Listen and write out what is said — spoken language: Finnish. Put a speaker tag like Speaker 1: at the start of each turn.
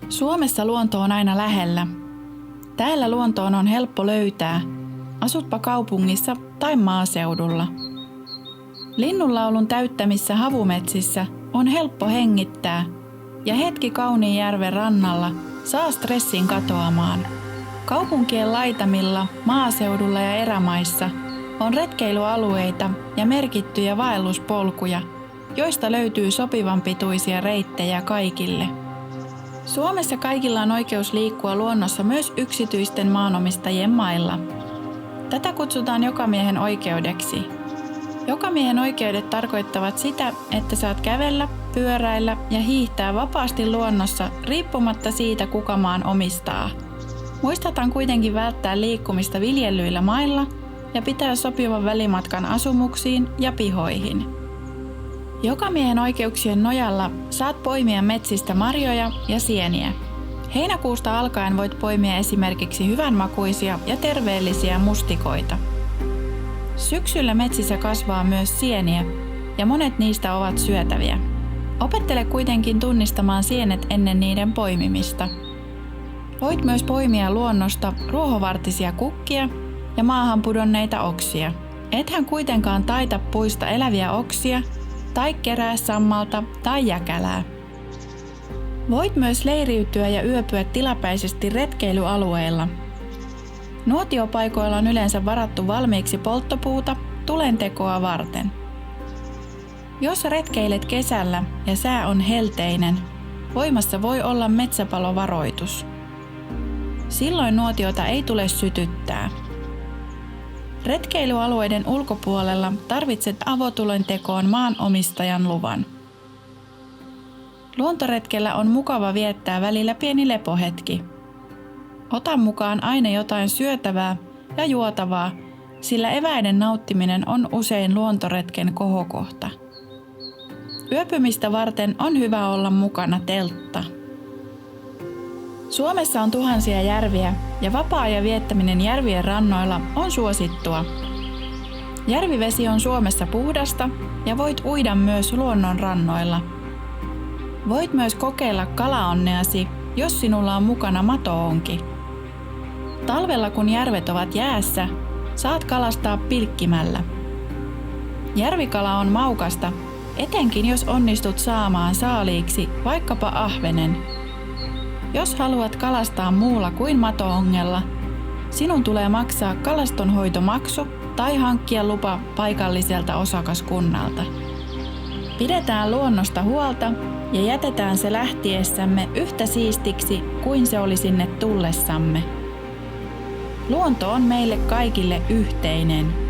Speaker 1: Suomessa luonto on aina lähellä. Täällä luontoon on helppo löytää, asutpa kaupungissa tai maaseudulla. Linnunlaulun täyttämissä havumetsissä on helppo hengittää ja hetki kauniin järven rannalla saa stressin katoamaan. Kaupunkien laitamilla, maaseudulla ja erämaissa on retkeilyalueita ja merkittyjä vaelluspolkuja, joista löytyy sopivan pituisia reittejä kaikille. Suomessa kaikilla on oikeus liikkua luonnossa myös yksityisten maanomistajien mailla. Tätä kutsutaan jokamiehen oikeudeksi. Jokamiehen oikeudet tarkoittavat sitä, että saat kävellä, pyöräillä ja hiihtää vapaasti luonnossa riippumatta siitä, kuka maan omistaa. Muistetaan kuitenkin välttää liikkumista viljellyillä mailla ja pitää sopivan välimatkan asumuksiin ja pihoihin. Jokamiehen oikeuksien nojalla saat poimia metsistä marjoja ja sieniä. Heinäkuusta alkaen voit poimia esimerkiksi hyvänmakuisia ja terveellisiä mustikoita. Syksyllä metsissä kasvaa myös sieniä ja monet niistä ovat syötäviä. Opettele kuitenkin tunnistamaan sienet ennen niiden poimimista. Voit myös poimia luonnosta ruohovartisia kukkia ja maahan pudonneita oksia. Ethän kuitenkaan taita puista eläviä oksia tai kerää sammalta tai jäkälää. Voit myös leiriytyä ja yöpyä tilapäisesti retkeilyalueilla. Nuotiopaikoilla on yleensä varattu valmiiksi polttopuuta tulentekoa varten. Jos retkeilet kesällä ja sää on helteinen, voimassa voi olla metsäpalovaroitus. Silloin nuotiota ei tule sytyttää. Retkeilyalueiden ulkopuolella tarvitset avotulentekoon maanomistajan luvan. Luontoretkellä on mukava viettää välillä pieni lepohetki. Ota mukaan aina jotain syötävää ja juotavaa, sillä eväiden nauttiminen on usein luontoretken kohokohta. Yöpymistä varten on hyvä olla mukana teltta. Suomessa on tuhansia järviä ja vapaa-ajan viettäminen järvien rannoilla on suosittua. Järvivesi on Suomessa puhdasta ja voit uida myös luonnon rannoilla. Voit myös kokeilla kalaonneasi, jos sinulla on mukana mato-onki. Talvella kun järvet ovat jäässä, saat kalastaa pilkkimällä. Järvikala on maukasta, etenkin jos onnistut saamaan saaliiksi vaikkapa ahvenen. Jos haluat kalastaa muulla kuin mato-ongella, sinun tulee maksaa kalastonhoitomaksu tai hankkia lupa paikalliselta osakaskunnalta. Pidetään luonnosta huolta ja jätetään se lähtiessämme yhtä siistiksi kuin se oli sinne tullessamme. Luonto on meille kaikille yhteinen.